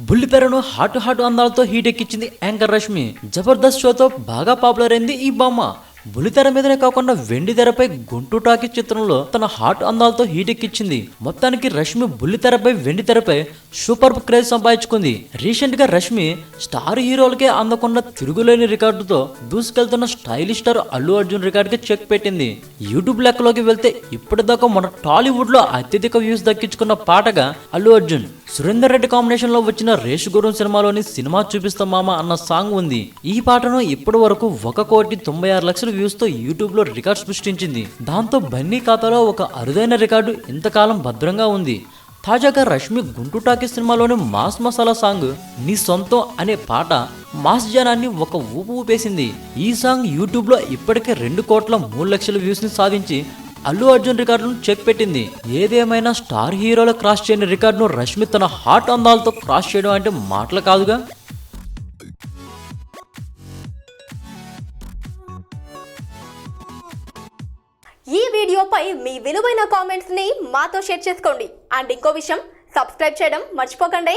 బుల్లితెరను hot అందాలతో heat ఎక్కించింది anchor Rashmi. Jabardasth షోతో బాగా పాపులర్ అయింది ఈ బామ్మ. బుల్లితెర మీదనే కాకుండా వెండి తెరపై గుంటూ టాకీ చిత్రంలో తన హాట్ అందాలతో హీట్ ఎక్కించింది. మొత్తానికి రష్మి బుల్లితెరపై వెండి తెరపై సూపర్ క్రేజ్ సంపాదించుకుంది. రీసెంట్ గా రష్మి స్టార్ హీరోలకే అందకుండా తిరుగులేని రికార్డుతో దూసుకెళ్తున్న స్టైలిష్ స్టార్ అల్లు అర్జున్ రికార్డుకి చెక్ పెట్టింది. యూట్యూబ్ లెక్కలోకి వెళ్తే ఇప్పటిదాకా మన టాలీవుడ్ లో అత్యధిక వ్యూస్ దక్కించుకున్న పాటగా అల్లు అర్జున్ సురేందర్ రెడ్డి కాంబినేషన్ లో వచ్చిన రేష్ గురం సినిమాలోని సినిమా చూపిస్తాం మామ అన్న సాంగ్ ఉంది. ఈ పాటను ఇప్పటి వరకు 1,96,00,000 వ్యూస్ తో యూట్యూబ్ లో రికార్డ్ సృష్టించింది. దాంతో బన్నీ ఖాతాలో ఒక అరుదైన రికార్డు ఇంతకాలం భద్రంగా ఉంది. తాజాగా రష్మి గుంటూ టాకీ సినిమాలోని మాస్ మసాలా సాంగ్ నీ సొంతం అనే పాట మాస్ జనాన్ని ఒక ఊపు ఊపేసింది. ఈ సాంగ్ యూట్యూబ్ లో ఇప్పటికే 2,03,00,000 వ్యూస్ ని సాధించి అల్లు అర్జున్ రికార్డును చెక్ పెట్టింది. ఏదేమైనా స్టార్ హీరోలు క్రాస్ చేయని రికార్డును రష్మి తన హాట్ అందాలతో క్రాస్ చేయడం అంటే మాటలు కాదుగా. ఈ వీడియోపై మీ విలువైన కామెంట్స్ ని మాతో షేర్ చేసుకోండి. అండ్ ఇంకో విషయం, సబ్స్క్రైబ్ చేయడం మర్చిపోకండి.